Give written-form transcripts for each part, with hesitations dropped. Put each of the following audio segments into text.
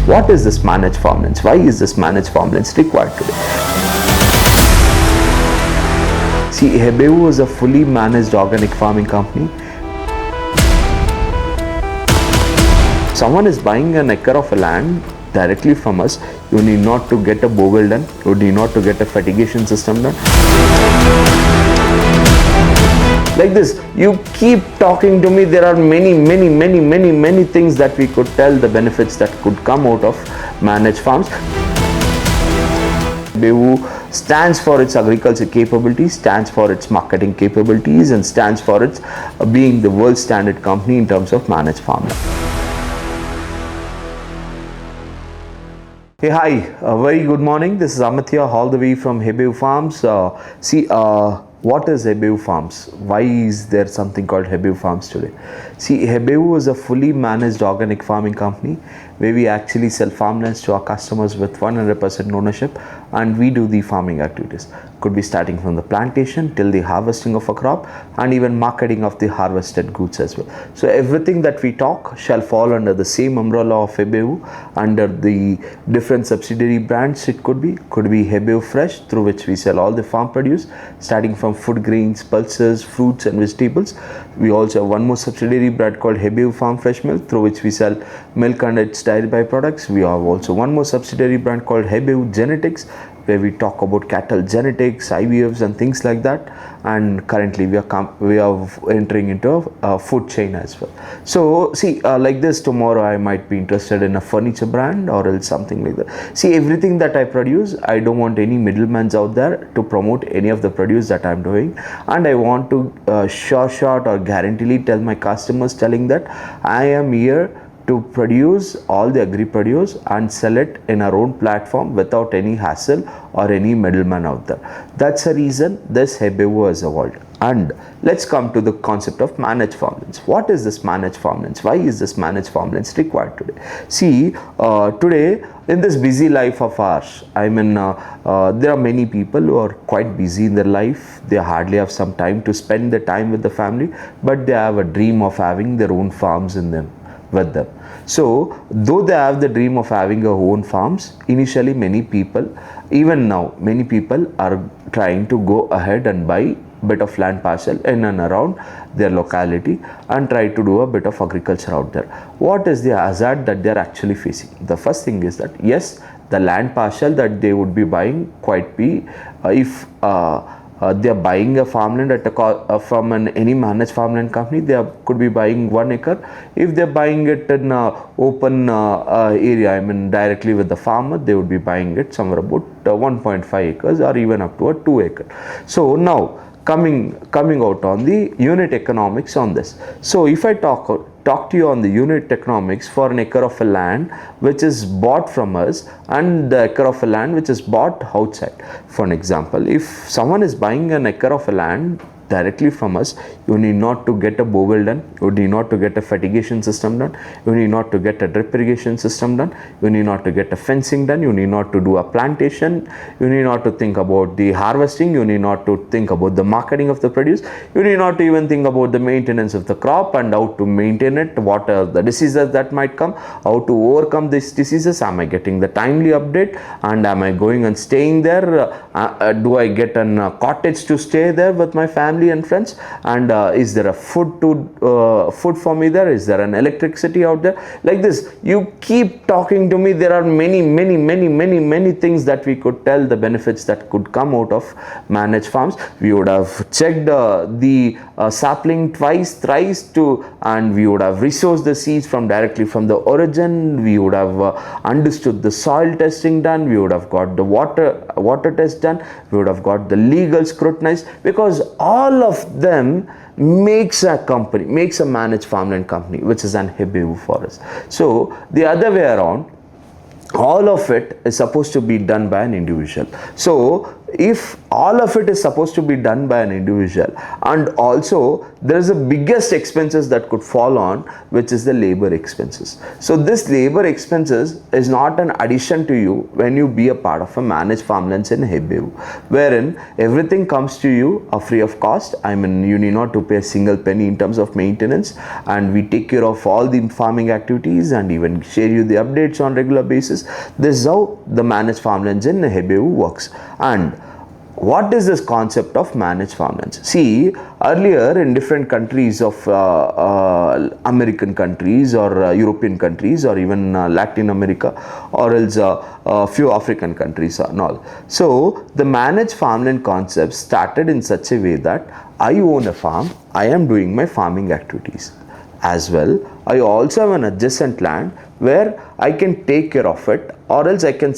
What is this managed farmlands? Why is this managed farmlands required today? See, Hebeu is a fully managed organic farming company. Someone is buying an acre of land directly from us. You need not to get a borewell done. You need not to get a fertigation system done. Like this, you keep talking to me. There are many things that we could tell, the benefits that could come out of managed farms. Hebeu stands for its agriculture capabilities, stands for its marketing capabilities, and stands for its being the world standard company in terms of managed farming. Hey, hi, very good morning. This is Amit here, all the way from Hebeu Farms. What is Hebeu Farms? Why is there something called Hebeu Farms today? See, Hebeu is a fully managed organic farming company where we actually sell farmlands to our customers with 100% ownership, and we do the farming activities. Could be starting from the plantation till the harvesting of a crop and even marketing of the harvested goods as well. So everything that we talk shall fall under the same umbrella of Hebeu under the different subsidiary brands. It could be Hebeu Fresh, through which we sell all the farm produce starting from food grains, pulses, fruits and vegetables. We also have one more subsidiary brand called Hebeu Farm Fresh Milk, through which we sell milk and its dairy byproducts. We have also one more subsidiary brand called Hebeu Genetics, where we talk about cattle genetics, IVFs and things like that. And currently we are entering into a food chain as well. So see, like this, tomorrow I might be interested in a furniture brand or else something like that. See, everything that I produce, I don't want any middlemen out there to promote any of the produce that I'm doing, and I want to short or guaranteedly tell my customers, telling that I am here to produce all the agri produce and sell it in our own platform without any hassle or any middleman out there. That's the reason this Hebeu has evolved. And let's come to the concept of managed farmlands. What is this managed farmlands? Why is this managed farmlands required today? See, today in this busy life of ours, there are many people who are quite busy in their life. They hardly have some time to spend the time with the family, but they have a dream of having their own farms with them. So though they have the dream of having their own farms, initially many people, even now many people are trying to go ahead and buy bit of land parcel in and around their locality and try to do a bit of agriculture out there. What is the hazard that they are actually facing? The first thing is that yes, the land parcel that they would be buying quite be if they are buying a farmland from any managed farmland company, they could be buying 1 acre. If they are buying it in open area, directly with the farmer, they would be buying it somewhere about 1.5 acres or even up to a 2 acre. So now coming out on the unit economics on this. So if I talk to you on the unit economics for an acre of a land which is bought from us and the acre of a land which is bought outside. For an example, if someone is buying an acre of a land directly from us, you need not to get a borewell done, you need not to get a fertigation system done, you need not to get a drip irrigation system done, you need not to get a fencing done, you need not to do a plantation, you need not to think about the harvesting, you need not to think about the marketing of the produce, you need not to even think about the maintenance of the crop and how to maintain it, what are the diseases that might come, how to overcome these diseases, am I getting the timely update, and am I going and staying there, do I get a cottage to stay there with my family and friends, and is there a food for me there, is there an electricity out there? Like this, you keep talking to me. There are many things that we could tell, the benefits that could come out of managed farms. We would have checked the sapling thrice and we would have resourced the seeds directly from the origin. We would have understood the soil testing done, we would have got the water test done, we would have got the legal scrutinized, because all of them makes a managed farmland company, which is an Hebeu for us. So the other way around, all of it is supposed to be done by an individual. So if all of it is supposed to be done by an individual, and also there is the biggest expenses that could fall on, which is the labor expenses. So this labor expenses is not an addition to you when you be a part of a managed farmlands in Hebeu, wherein everything comes to you free of cost. I mean, you need not to pay a single penny in terms of maintenance, and we take care of all the farming activities and even share you the updates on regular basis. This is how the managed farmlands in Hebeu works. And what is this concept of managed farmlands? See, earlier in different countries of American countries or European countries or even Latin America, or else a few African countries and all. So the managed farmland concept started in such a way that I own a farm, I am doing my farming activities. As well, I also have an adjacent land where I can take care of it, or else I can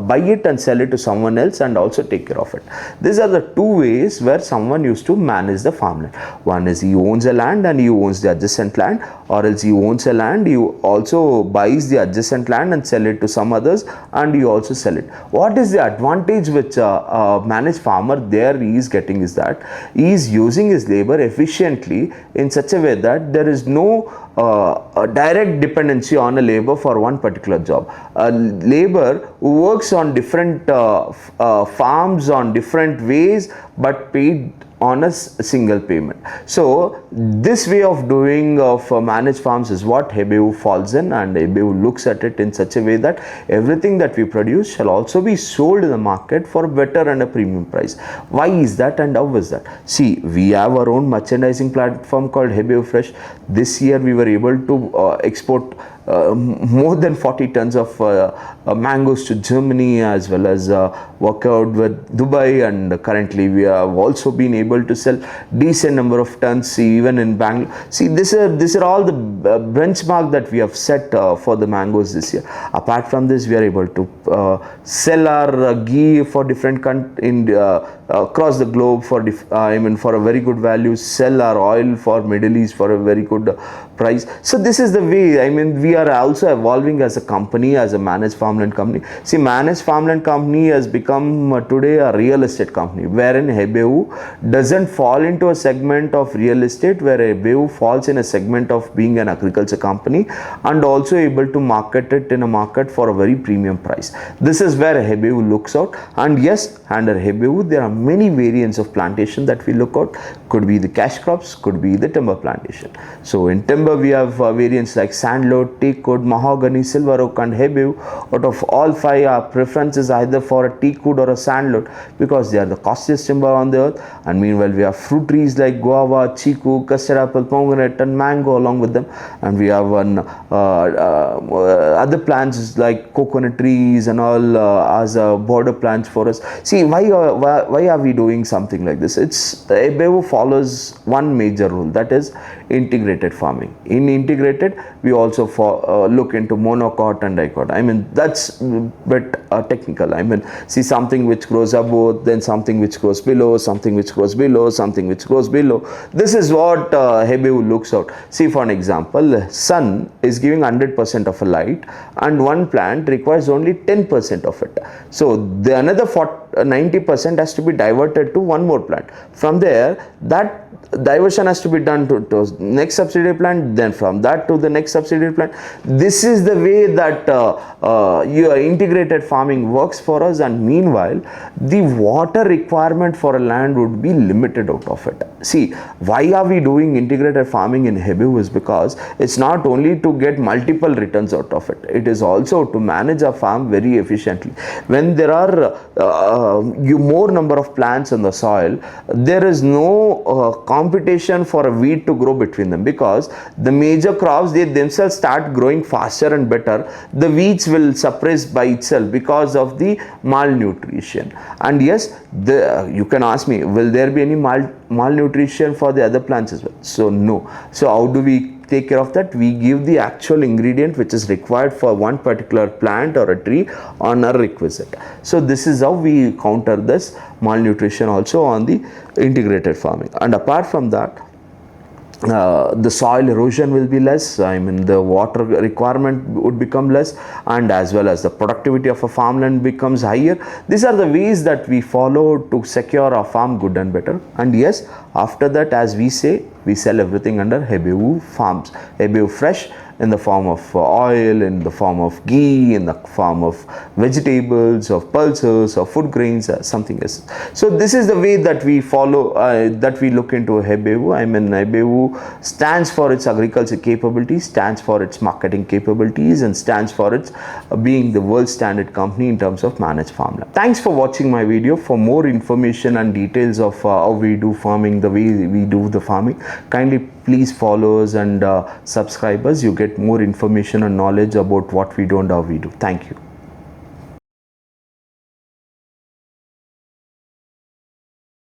buy it and sell it to someone else and also take care of it. These are the two ways where someone used to manage the farmland. One is he owns a land and he owns the adjacent land, or else he owns a land, he also buys the adjacent land and sell it to some others, and he also sell it. What is the advantage which a managed farmer there is getting is that he is using his labor efficiently in such a way that there is no a direct dependency on a labor for one particular job. A labor who works on different farms on different ways but paid on a single payment. So this way of doing of managed farms is what Hebeu falls in, and Hebeu looks at it in such a way that everything that we produce shall also be sold in the market for a better and a premium price. Why is that and how is that? See, we have our own merchandising platform called Hebeu Fresh. This year we were able to export more than 40 tons of mangoes to Germany, as well as work out with Dubai, and currently we have also been able to sell decent number of tons even in Bangalore. See, these are all the benchmark that we have set for the mangoes this year. Apart from this, we are able to sell our ghee for different across the globe for for a very good value, sell our oil for Middle East for a very good price. So this is the way, we are also evolving as a company, as a managed farmland company. See, managed farmland company has become today a real estate company, wherein Hebeu doesn't fall into a segment of real estate, where Hebeu falls in a segment of being an agriculture company and also able to market it in a market for a very premium price. This is where Hebeu looks out. And yes, under Hebeu there are many variants of plantation that we look out. Could be the cash crops, could be the timber plantation. So in timber we have variants like sandalwood, teakwood, mahogany, silver oak and Hebeu. Out of all five, our preference is either for a teakwood or a sandalwood, because they are the costliest timber on the earth. And meanwhile we have fruit trees like guava, chiku, custard apple, pomegranate and mango along with them. And we have other plants like coconut trees and all as border plants for us. See, why are we doing something like this? Hebeu follows one major rule, that is integrated farming. In integrated, we also look into monocot and dicot. That's a bit technical. See, something which grows above, then something which grows below, something which grows below, something which grows below. This is what Hebeu looks out. See, for an example, sun is giving 100% of a light, and one plant requires only 10% of it. So the another 90% has to be diverted to one more plant. From there, that diversion has to be done to next subsidiary plant, then from that to the next subsidiary plant. This is the way that your integrated farming works for us, and meanwhile the water requirement for a land would be limited out of it. See, why are we doing integrated farming in Hebeu is because it's not only to get multiple returns out of it, it is also to manage a farm very efficiently. When there are more number of plants in the soil, there is no competition for a weed to grow between them, because the major crops, they themselves start growing faster and better. The weeds will suppress by itself because of the malnutrition. And yes, you can ask me, will there be any malnutrition for the other plants as well? So no. So how do we take care of that? We give the actual ingredient which is required for one particular plant or a tree on a requisite. So this is how we counter this malnutrition also on the integrated farming. And apart from that, the soil erosion will be less. I mean, the water requirement would become less, and as well as the productivity of a farmland becomes higher. These are the ways that we follow to secure our farm good and better. And yes, after that, as we say, we sell everything under Hebeu Farms. Hebeu Fresh, in the form of oil, in the form of ghee, in the form of vegetables, of pulses, of food grains, something else. So this is the way that we follow, that we look into Hebeu. I mean, Hebeu stands for its agriculture capabilities, stands for its marketing capabilities, and stands for its being the world standard company in terms of managed farmland. Thanks for watching my video. For more information and details of how we do farming, the way we do the farming, kindly please follow us and subscribe us. You get more information and knowledge about what we do and how we do. Thank you.